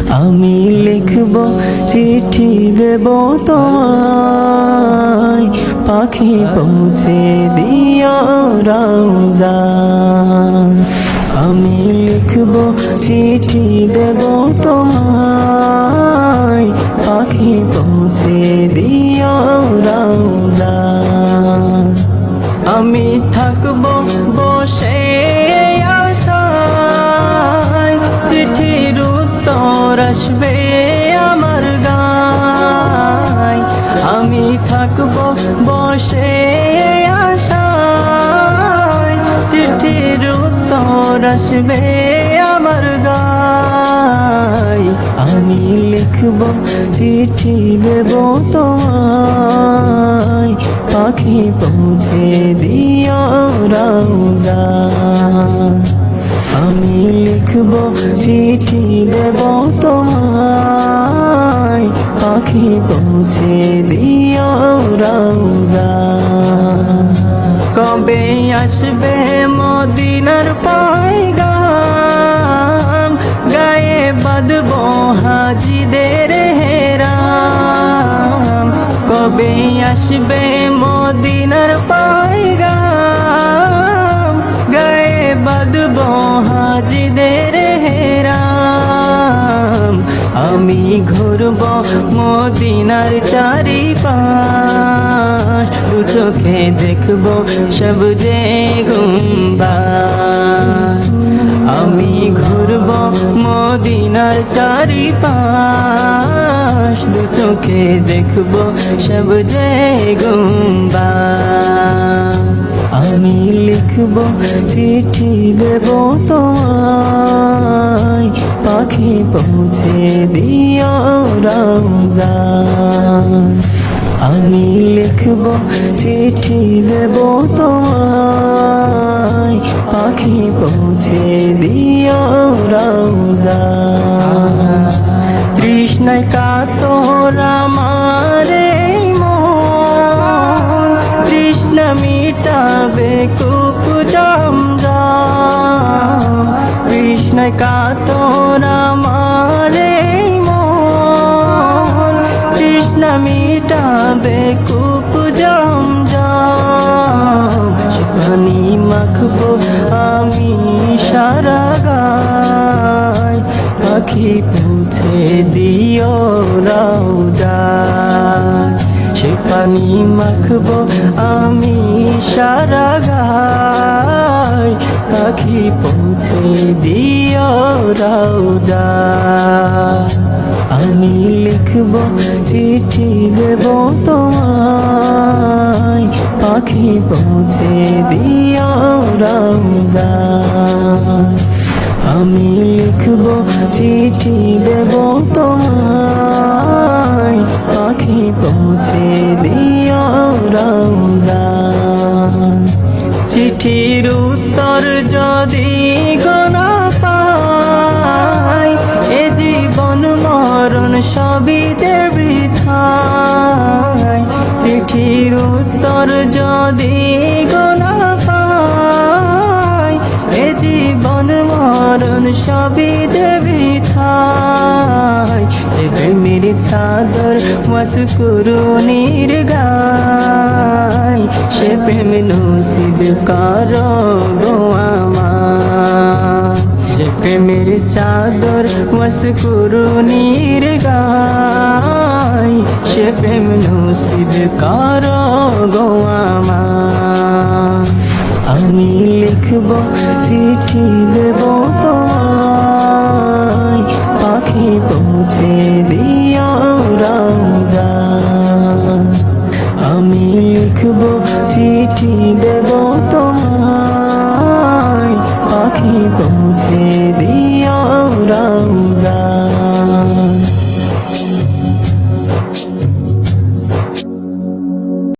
আমি লিখব চিঠি দেব তোমায়, পাখি পৌঁছে দিও রওজায়। আমি লিখব চিঠি দেব তোমায়, পাখি পৌঁছে দিও রওজায়। আমি থাকব বসে আশায়, চিঠির উত্তর আসবে আমার গায়। আমি থাকব বসে আশায়, চিঠির উত্তর আসবে আমার গায়। আমি লিখব চিঠি দেব তোমায়, পাখি পৌঁছে দিও রওজায়। আমি লিখব চিঠি দেব তোমায়, পাখি পৌঁছে দিও রওজায়। কবে আসবে মদিনার পয়গাম, গায়ে বাঁধব হাজিদের হেরাম। কবে আসবে মদিনার পয়গাম, গায়ে বাঁধব হাজিদের হেরাম। আমি ঘুরব মদিনার চারিপাশ, দু চোখে দেখব সবজে গুম্বাদ। আমি ঘুরব মদিনার চারিপাশ, দু চোখে দেখব সবজে গুম্বাদ। আমি লিখব চিঠি দেব তোমায়, পাখি পৌঁছে দিও রওজায়। আমি লিখব চিঠি দেব তোমায়, পাখি পৌঁছে দিও রওজায়। তৃষ্ণায় কাতর আমার এই মন, তৃষ্ণা মিটাবে কূপ জমজম। তৃষ্ণায় কাতর আমার এই মন, তৃষ্ণা মিটাবে কূপ জমজম। সে পানি মাখবো আমি সারা গায়, পাখি পৌঁছে দিও রওজায়। সে পানি মাখবো আমি সারা গায়, পাখি পৌঁছে দিও রওজায়। আমি লিখব চিঠি দেব তোমায়, পাখি পৌঁছে দিও রওজায়। আমি লিখব চিঠি দেব তোমায়, পাখি পৌঁছে দিও রওজায়। চিঠির উত্তর যদি গোনা পাই, এ জীবন মরণ সবই যে বৃথায়। চিঠির উত্তর যদি গোনা পাই, এ জীবন মরণ সবই যে বৃথায়। যে প্রেমের চাদর মস্কুরুনির গায়, সে প্রেম নসিব করো গো আমার। যে প্রেমের চাদর মস্কুরুনির গায়, সে প্রেম নসিব করো গো আমার। আমি লিখব চিঠি দেব তোমায়, পাখি পৌঁছে দিও রওজায়। আমি লিখব চিঠি দেব তোমায়, পাখি পৌঁছে দিও